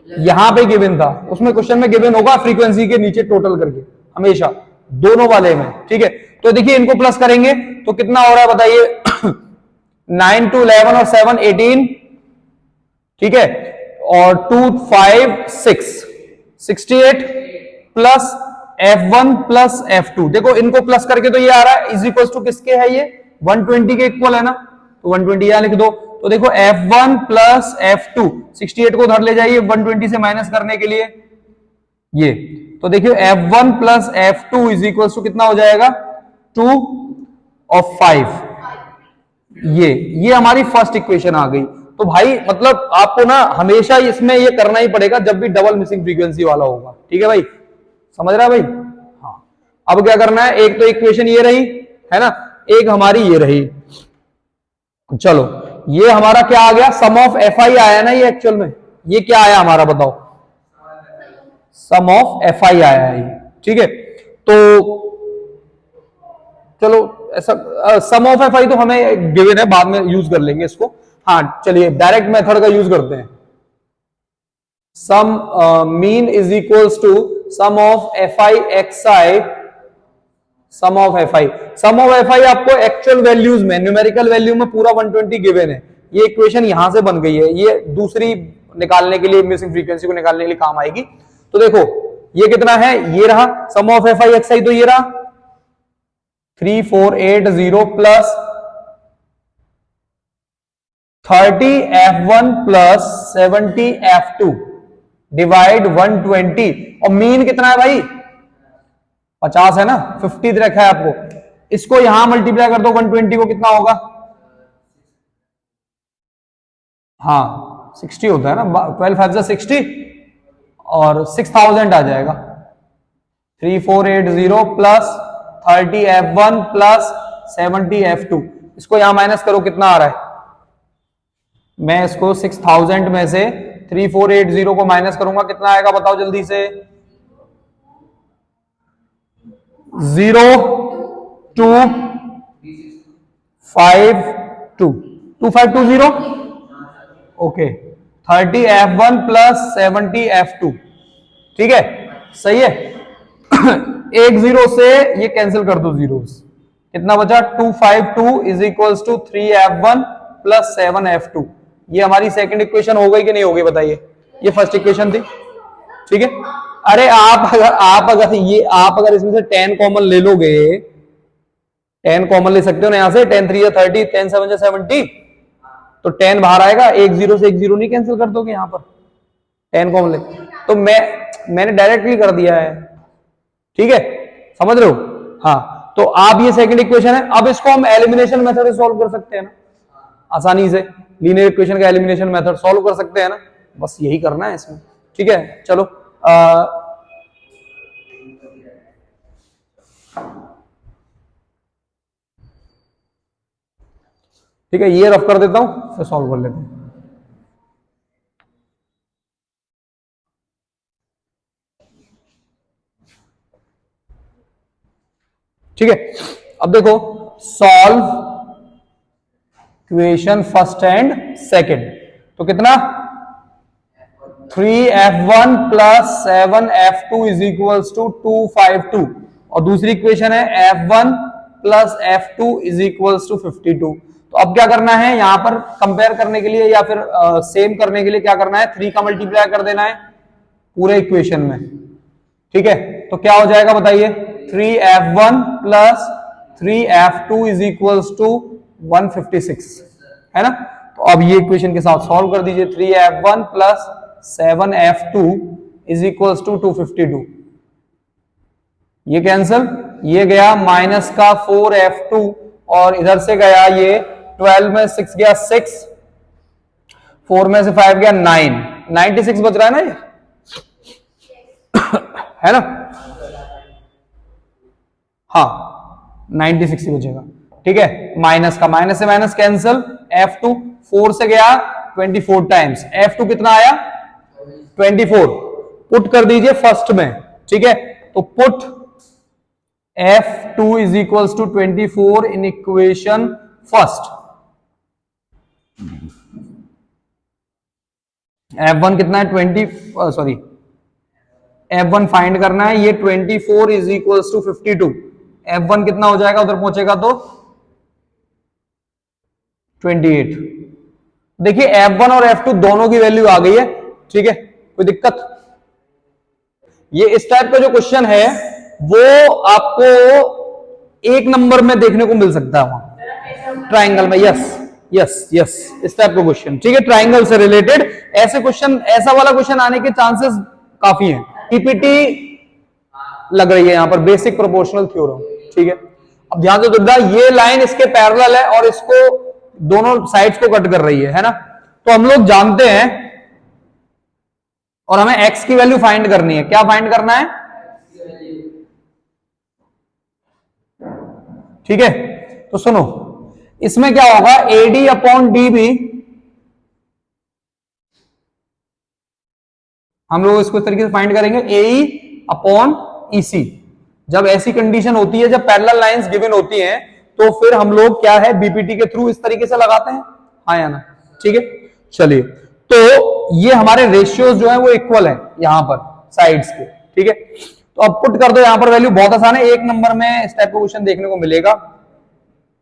यहां पे गिवन था, उसमें क्वेश्चन में गिवन होगा फ्रीक्वेंसी के नीचे टोटल करके हमेशा दोनों वाले में। ठीक है, तो देखिए इनको प्लस करेंगे तो कितना हो रहा है बताइए 9 2 11 और 7 18, ठीक है, और 2 5 6 68 प्लस F1 प्लस F2, देखो इनको प्लस करके तो ये आ रहा है इज इक्वल टू किसके है, ये 120 के इक्वल है ना, तो 120 यहां लिख दो। तो देखो F1 प्लस F2, 68 को उधर ले जाइए 120 से माइनस करने के लिए, ये तो देखिए F1 plus F2 is equal to कितना हो जाएगा 2 और 5, ये हमारी फर्स्ट इक्वेशन आ गई। तो भाई मतलब आपको ना हमेशा इसमें ये करना ही पड़ेगा जब भी डबल मिसिंग फ्रीक्वेंसी वाला होगा। ठीक है भाई, समझ रहा है भाई? हाँ, अब क्या करना है, एक तो इक्वेशन ये रही है ना, एक हमारी ये रही, चलो ये हमारा क्या आ गया, सम ऑफ एफ आई आया ना, ये एक्चुअल में ये क्या आया हमारा बताओ, सम ऑफ एफ आई आया है, ठीक है। तो चलो ऐसा सम ऑफ एफ आई तो हमें गिवन है, बाद में यूज कर लेंगे इसको। हाँ चलिए डायरेक्ट मेथड का यूज करते हैं, sum mean is equals to sum of F I X I, sum of F I, sum of F I आपको एक्चुअल वैल्यूज में न्यूमेरिकल वैल्यू में पूरा 120 गिवन है, ये इक्वेशन यहां से बन गई है, ये दूसरी निकालने के लिए मिसिंग फ्रीक्वेंसी को निकालने के लिए काम आएगी। तो देखो ये कितना है, ये रहा सम ऑफ एफ आई एक्स आई, तो ये रहा 3480 plus 30 F1 plus 70 F2 divide 120, और मीन कितना है भाई 50 है ना, 50 रखा है आपको, इसको यहां मल्टीप्लाई कर दो 120 को, कितना होगा, हाँ 60 होता है ना, 12 5 60 और 6000 आ जाएगा, 3480 प्लस 30 F1 प्लस 70 F2, इसको यहां माइनस करो कितना आ रहा है, मैं इसको 6000 में से 3480 को माइनस करूंगा, कितना आएगा बताओ जल्दी से, 0 2 5 2 2520, ओके 30 F1 प्लस 70 F2, ठीक है सही है। एक जीरो से ये कैंसिल कर दो जीरोस, कितना बचा 252 is equals to 3 F1 plus 7 F2, ये हमारी सेकंड इक्वेशन हो गई कि नहीं हो गई बताइए, ये फर्स्ट इक्वेशन थी, ठीक है। अरे आप अगर इसमें से 10 कॉमन ले लोगे, 10 कॉमन ले सकते हो ना यहां से, 10 3 30 10 7 70, तो 10 बाहर आएगा, एक जीरो से एक जीरो नहीं कैंसिल कर दोगे यहां पर, 10 कॉमन ले, तो मैंने डायरेक्टली कर दिया है, ठीक है समझ रहे हो। हाँ तो आप ये सेकंड इक्वेशन है, अब इसको हम एलिमिनेशन मेथड से सॉल्व कर सकते हैं ना आसानी से, लीनियर इक्वेशन का एलिमिनेशन मेथड सॉल्व कर सकते हैं ना, बस यही करना है इसमें, ठीक है। चलो ठीक है, ये रफ कर देता हूं फिर सॉल्व कर लेते हैं। ठीक है, अब देखो solve equation first and second, तो कितना 3F1 plus 7F2 is equals to 252, और दूसरी इक्वेशन है F1 plus F2 is equals to 52। तो अब क्या करना है, यहां पर कंपेयर करने के लिए या फिर सेम करने के लिए क्या करना है, 3 का मल्टीप्लाई कर देना है पूरे इक्वेशन में, ठीक है। तो क्या हो जाएगा बताइए, 3F1 plus 3F2 is equals to 156, है ना। तो अब ये इक्वेशन के साथ सॉल्व कर दीजिए, 3F1 plus 7F2 is equals to 252। ये कैंसल, ये गया माइनस का 4f2 और इधर से गया ये 12 में 6 गया 6, 4 में से 5 गया 9, 96 बच रहा है ना ये है ना, हाँ 96 ही बचेगा। ठीक है, माइनस का माइनस से माइनस कैंसल, f2 4 से गया 24 टाइम्स, f2 कितना आया 24, पुट कर दीजिए फर्स्ट में। ठीक है, तो put f2 is equals to 24 in equation first. f1 कितना है 20, सॉरी f1 फाइंड करना है, ये 24 इज इक्वल्स टू 52, f1 कितना हो जाएगा उधर पहुंचेगा तो 28। देखिए f1 और f2 दोनों की वैल्यू आ गई है। ठीक है, कोई दिक्कत? ये इस टाइप का जो क्वेश्चन है वो आपको एक नंबर में देखने को मिल सकता है वहां ट्राइंगल में। यस यस यस, इस टाइप का क्वेश्चन। ठीक है, ट्राइंगल से रिलेटेड ऐसे क्वेश्चन, ऐसा वाला क्वेश्चन आने के चांसेस काफी हैं। पीपीटी लग रही है यहां पर, बेसिक प्रोपोर्शनल थ्योरम। ठीक है, अब ध्यान से दुर्गा, ये लाइन इसके पैरेलल है और इसको दोनों साइड्स को कट कर रही है ना, तो हम लोग जानते हैं और हमें x की वैल्यू फाइंड करनी है। क्या फाइंड करना है? ठीक है, तो सुनो, इसमें क्या होगा, AD अपॉन DB, हम लोग इसको इस तरीके से फाइंड करेंगे, AE अपॉन EC। जब ऐसी कंडीशन होती है, जब पैरेलल लाइंस गिवन होती हैं, तो फिर हम लोग क्या है बीपीटी के थ्रू इस तरीके से लगाते हैं, हाँ या ना। ठीक है, चलिए, तो ये हमारे रेशियोज जो है वो इक्वल है यहां पर साइड्स के। ठीक है, तो अब पुट कर दो यहां पर वैल्यू, बहुत आसान है, एक नंबर में इस टाइप का क्वेश्चन देखने को मिलेगा,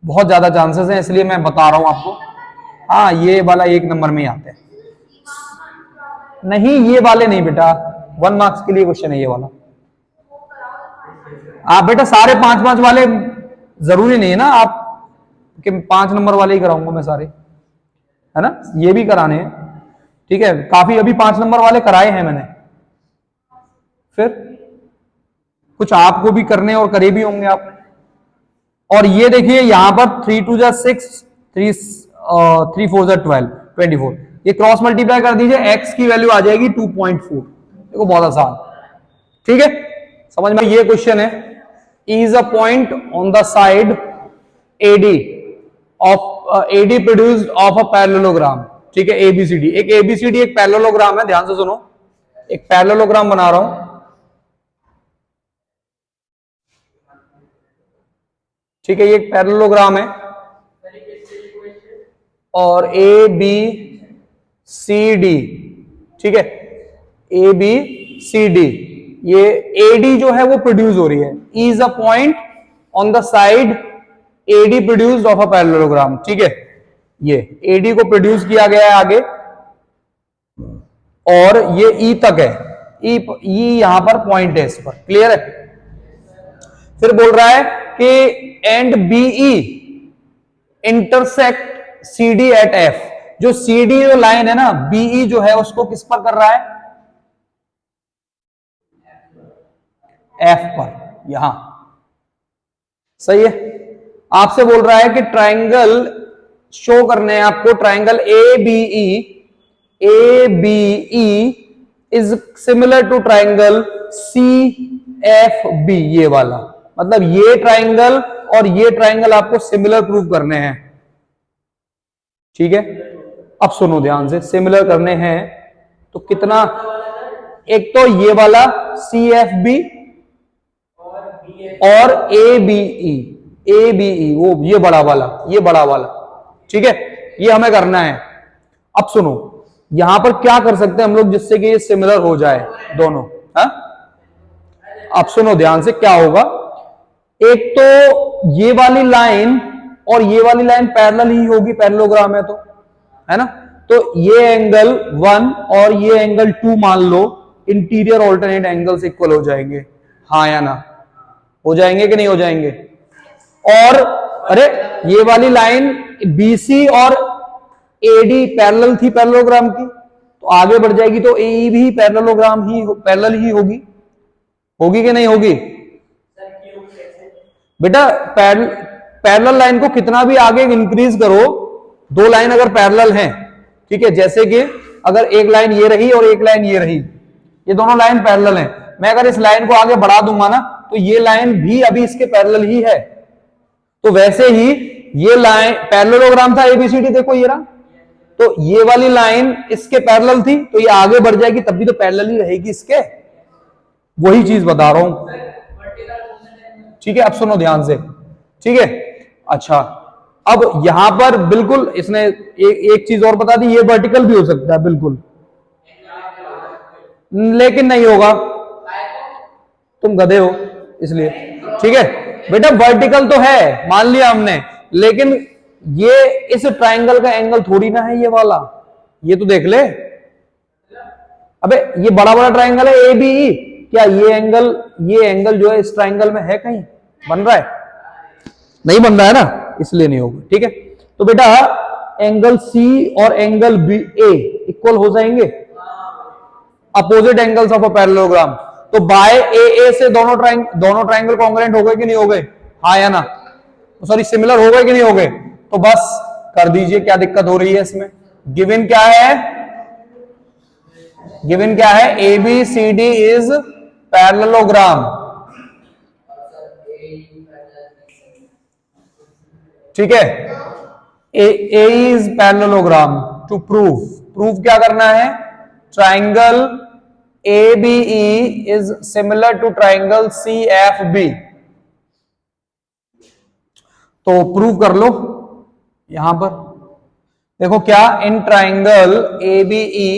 बहुत ज्यादा चांसेस हैं, इसलिए मैं बता रहा हूं आपको। हाँ, ये वाला एक नंबर में ही आते हैं, नहीं ये वाले नहीं बेटा, 1 मार्क्स के लिए क्वेश्चन है ये वाला। आप बेटा सारे 5-5 वाले जरूरी नहीं है ना आप कि 5 नंबर वाले ही कराऊंगा मैं सारे, है ना, ये भी कराने हैं। ठीक है, काफी अभी 5 नंबर वाले कराए हैं मैंने, फिर कुछ आपको भी करने और करे भी होंगे आपने। और ये देखिए यहां पर 3 2 जा 6, 3 4 जा 12, 24, ये क्रॉस मल्टीप्लाई कर दीजिए, x की वैल्यू आ जाएगी 2.4। देखो बहुत आसान। ठीक है, समझ में ये क्वेश्चन है, is a point on the side AD produced of a parallelogram। ठीक है, ABCD, एक ABCD एक पैरेललोग्राम है, ध्यान से सुनो, एक पैरेललोग्राम बना रहा हूं। ठीक है, ये एक पैरेललोग्राम है और ABCD, ठीक है, ABCD, ये AD जो है वो प्रोड्यूस हो रही है, is a point on the side AD produced of a parallelogram. ठीक है, ये AD को प्रोड्यूस किया गया है आगे और ये E तक है, E यहां पर पॉइंट है, इस पर क्लियर है। फिर बोल रहा है कि and BE intersect CD at F। जो CD जो लाइन है ना, BE जो है उसको किस पर कर रहा है, F पर, यहां। सही है, आपसे बोल रहा है कि ट्राइंगल शो करने हैं आपको, triangle ABE is similar to triangle CFB, ये वाला, मतलब ये ट्राइंगल और ये ट्राइंगल आपको सिमिलर प्रूव करने हैं। ठीक है, अब सुनो ध्यान से, सिमिलर करने हैं तो कितना, एक तो ये वाला CFB और ABE वो ये बड़ा वाला, ये बड़ा वाला। ठीक है, ये हमें करना है। अब सुनो, यहां पर क्या कर सकते हैं हम लोग जिससे कि ये सिमिलर हो जाए दोनों, हा? अब सुनो ध्यान से, क्या होगा, एक तो ये वाली लाइन और ये वाली लाइन पैरेलल ही होगी, पैरेललोग्राम है तो, है ना, तो ये एंगल 1 और ये एंगल 2 मान लो, इंटीरियर ऑल्टरनेट एंगल्स इक्वल हो जाएंगे, हाँ या ना, हो जाएंगे कि नहीं हो जाएंगे। और अरे ये वाली लाइन BC और AD पैरेलल थी पैरेललोग्राम की, तो आगे बढ़ जाएगी तो ए भी पैरेललोग्राम ही पैरेलल ही होगी, होगी कि नहीं होगी बेटा? पैरेलल लाइन को कितना भी आगे इंक्रीज करो, दो लाइन अगर पैरेलल हैं, ठीक है, जैसे कि अगर एक लाइन ये रही और एक लाइन ये रही, ये दोनों लाइन पैरेलल हैं, मैं अगर इस लाइन को आगे बढ़ा दूंगा ना तो ये लाइन भी अभी इसके पैरेलल ही है। तो वैसे ही ये लाइन पैरेललोग्राम था एबीसीडी, देखो ये रहा, तो ये वाली लाइन इसके पैरेलल थी, तो ये आगे बढ़ जाएगी तब भी तो पैरेलल ही रहेगी इसके, वही चीज बता रहा हूं, ठीक है? अब सुनो ध्यान से, ठीक है? अच्छा, अब यहां पर बिल्कुल इसने एक चीज और बता दी, ये वर्टिकल भी हो सकता है बिल्कुल, लेकिन नहीं होगा, तुम गधे हो इसलिए, ठीक है बेटा? वर्टिकल तो है मान लिया हमने, लेकिन ये इस ट्रायंगल का एंगल थोड़ी ना है ये वाला, ये तो देख ले, अबे ये बड़ा बड़ा ट्रायंगल है ए बी ई, क्या ये एंगल जो है इस ट्रायंगल में है कहीं बन रहा है? नहीं बन रहा है ना, इसलिए नहीं होगा, ठीक है? तो बेटा एंगल सी और एंगल बी ए इक्वल हो जाएंगे, opposite angles of a parallelogram, तो बाय ए से दोनों ट्रायंगल कॉन्ग्रुएंट हो गए कि नहीं हो गए? हाँ या ना? सॉरी, सिमिलर हो गए कि नहीं हो गए? तो बस कर दीजिए, क्या दिक्कत हो रही है इसमें? गिवन क्या है? गिवन क्या है? A B C D is parallelogram, ठीक है? A is parallelogram. To prove क्या करना है? Triangle A B E is similar to triangle C F B, तो प्रूव कर लो। यहां पर देखो क्या, in triangle A B E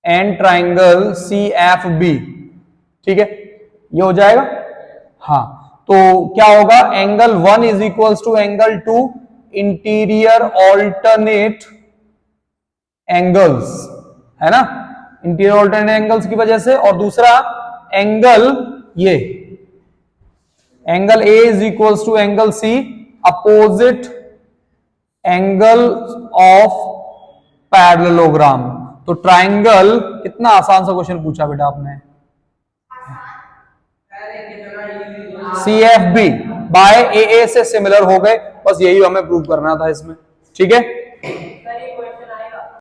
and triangle C F B, ठीक है, ये हो जाएगा। हाँ, तो क्या होगा? Angle 1 is equals to angle 2 interior alternate angles, है ना? इंटीरियर ऑल्टरनेट एंगल्स की वजह से, और दूसरा एंगल ये angle A is equals to angle C opposite angle of parallelogram. तो ट्राइंगल, कितना आसान सा क्वेश्चन पूछा बेटा आपने, C F B by A से सिमिलर हो गए, बस यही हमें प्रूव करना था इसमें, ठीक है?